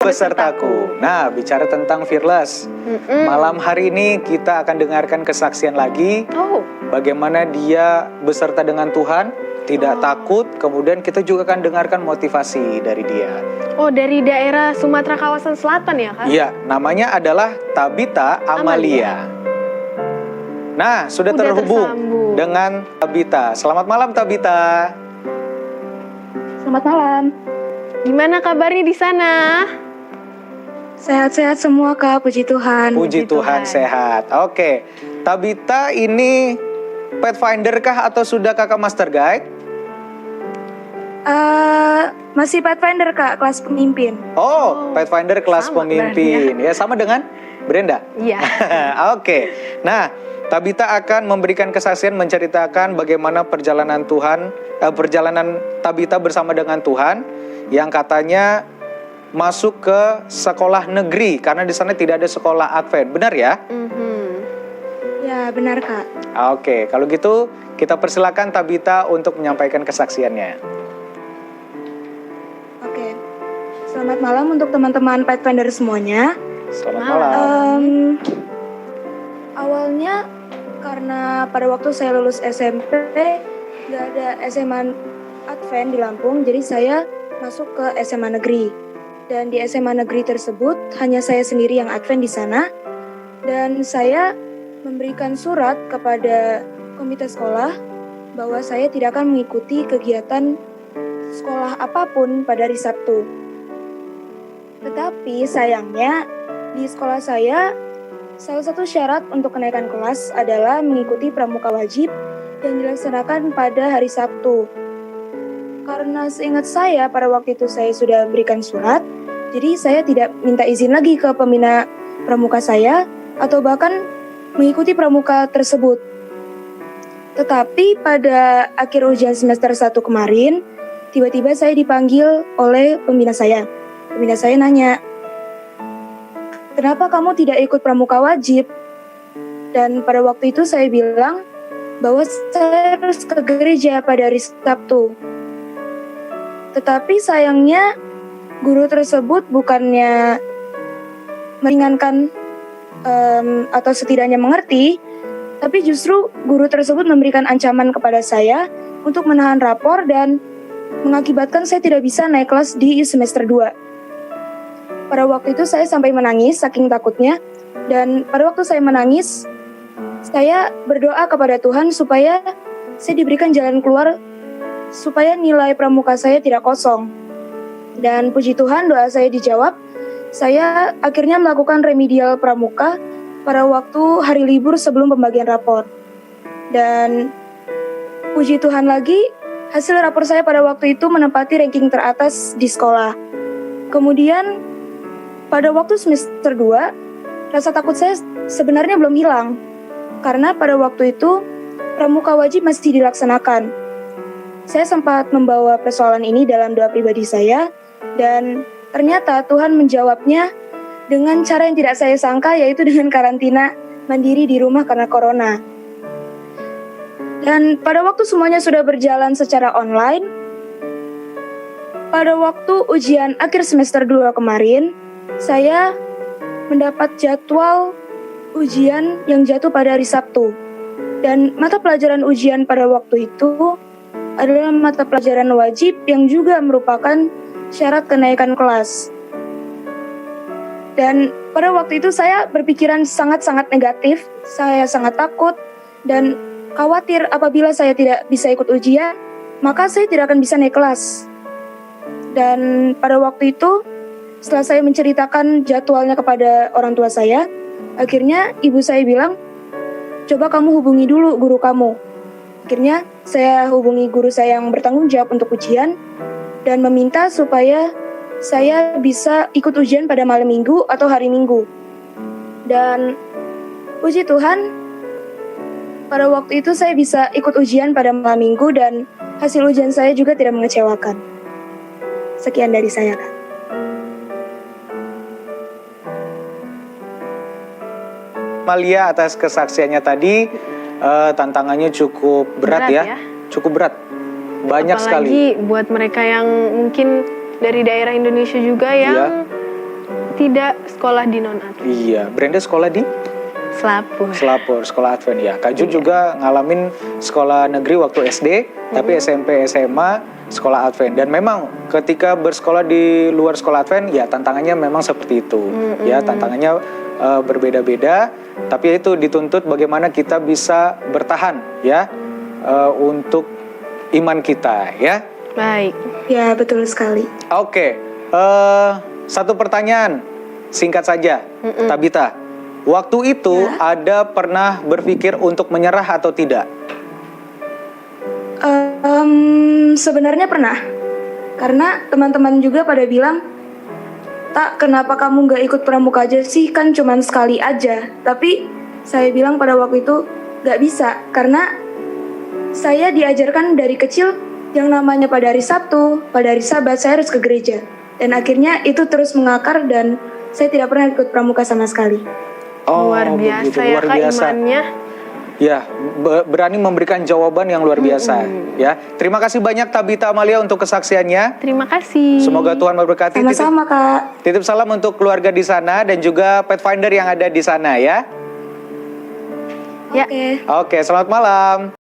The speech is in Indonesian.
pesertaku. Nah, bicara tentang fearless. Malam hari ini kita akan dengarkan kesaksian lagi. Bagaimana dia beserta dengan Tuhan, tidak takut. Kemudian kita juga akan dengarkan motivasi dari dia. Oh, dari daerah Sumatera kawasan selatan ya, Kak? Iya, namanya adalah Tabita Amalia. Nah, sudah terhubung dengan Tabita. Selamat malam, Tabita. Selamat malam. Gimana kabarnya di sana? Sehat-sehat semua, Kak. Puji Tuhan. Puji Tuhan sehat. Oke. Tabita ini Pathfinder kah atau sudah kakak Master Guide? Masih Pathfinder, Kak, kelas pemimpin. Oh, Pathfinder kelas pemimpin. Ya, sama dengan Brenda? Iya. Oke. Nah, Tabita akan memberikan kesaksian menceritakan bagaimana perjalanan Tabita bersama dengan Tuhan yang katanya masuk ke sekolah negeri karena di sana tidak ada sekolah Advent. Benar ya? Ya, benar, Kak. Oke, kalau gitu kita persilakan Tabita untuk menyampaikan kesaksiannya. Oke. Selamat malam untuk teman-teman Pathfinder semuanya. Selamat malam. Awalnya karena pada waktu saya lulus SMP nggak ada SMA Advent di Lampung, jadi saya masuk ke SMA negeri. Dan di SMA negeri tersebut hanya saya sendiri yang Advent di sana. Dan saya memberikan surat kepada komite sekolah bahwa saya tidak akan mengikuti kegiatan sekolah apapun pada hari Sabtu. Tetapi sayangnya di sekolah saya, salah satu syarat untuk kenaikan kelas adalah mengikuti pramuka wajib yang dilaksanakan pada hari Sabtu. Karena seingat saya pada waktu itu saya sudah berikan surat, jadi saya tidak minta izin lagi ke pembina pramuka saya atau bahkan mengikuti pramuka tersebut. Tetapi pada akhir ujian semester 1 kemarin, tiba-tiba saya dipanggil oleh pembina saya. Pembina saya nanya, "Kenapa kamu tidak ikut pramuka wajib?" Dan pada waktu itu saya bilang bahwa saya harus ke gereja pada hari Sabtu. Tetapi sayangnya guru tersebut bukannya meringankan atau setidaknya mengerti, tapi justru guru tersebut memberikan ancaman kepada saya untuk menahan rapor dan mengakibatkan saya tidak bisa naik kelas di semester 2. Pada waktu itu saya sampai menangis saking takutnya, dan pada waktu saya menangis, saya berdoa kepada Tuhan supaya saya diberikan jalan keluar supaya nilai pramuka saya tidak kosong. Dan puji Tuhan doa saya dijawab. Saya akhirnya melakukan remedial pramuka pada waktu hari libur sebelum pembagian rapor. Dan puji Tuhan lagi, hasil rapor saya pada waktu itu menempati ranking teratas di sekolah. Kemudian pada waktu semester 2, rasa takut saya sebenarnya belum hilang. Karena pada waktu itu pramuka wajib masih dilaksanakan. Saya sempat membawa persoalan ini dalam doa pribadi saya, dan ternyata Tuhan menjawabnya dengan cara yang tidak saya sangka, yaitu dengan karantina mandiri di rumah karena corona. Dan pada waktu semuanya sudah berjalan secara online, pada waktu ujian akhir semester 2 kemarin, saya mendapat jadwal ujian yang jatuh pada hari Sabtu. Dan mata pelajaran ujian pada waktu itu adalah mata pelajaran wajib yang juga merupakan syarat kenaikan kelas. Dan pada waktu itu saya berpikiran sangat-sangat negatif, saya sangat takut dan khawatir apabila saya tidak bisa ikut ujian, maka saya tidak akan bisa naik kelas. Dan pada waktu itu, setelah saya menceritakan jadwalnya kepada orang tua saya, akhirnya ibu saya bilang, "Coba kamu hubungi dulu guru kamu." Akhirnya saya hubungi guru saya yang bertanggung jawab untuk ujian dan meminta supaya saya bisa ikut ujian pada malam minggu atau hari minggu. Dan puji Tuhan, pada waktu itu saya bisa ikut ujian pada malam minggu dan hasil ujian saya juga tidak mengecewakan. Sekian dari saya, Kak. Amalia, atas kesaksiannya tadi, tantangannya cukup berat ya. Cukup berat. Banyak sekali. Apalagi buat mereka yang mungkin dari daerah Indonesia juga yang Tidak sekolah di non-Advent. Iya, Brenda sekolah di Selapur. Selapur, sekolah Advent ya. Kak Jun juga ngalamin sekolah negeri waktu SD, tapi SMP, SMA, sekolah Advent. Dan memang ketika bersekolah di luar sekolah Advent, ya tantangannya memang seperti itu. Ya, tantangannya berbeda-beda, tapi itu dituntut bagaimana kita bisa bertahan ya untuk iman kita ya. Baik. Ya, betul sekali. Oke, satu pertanyaan singkat saja, Tabita. Waktu itu ada pernah berpikir untuk menyerah atau tidak? Sebenarnya pernah. Karena teman-teman juga pada bilang, "Tak, kenapa kamu nggak ikut pramuka aja sih? Kan cuman sekali aja." Tapi saya bilang pada waktu itu nggak bisa. Karena saya diajarkan dari kecil yang namanya pada hari Sabtu, pada hari Sabat saya harus ke gereja. Dan akhirnya itu terus mengakar dan saya tidak pernah ikut pramuka sama sekali. Luar biasa begitu, ya luar Kak biasa. imannya. Ya, berani memberikan jawaban yang luar biasa. Ya, terima kasih banyak Tabita Amalia untuk kesaksiannya. Terima kasih. Semoga Tuhan memberkati. Sama-sama, Kak. Titip salam untuk keluarga di sana dan juga Pathfinder yang ada di sana ya. Ya. Oke. Oke, selamat malam.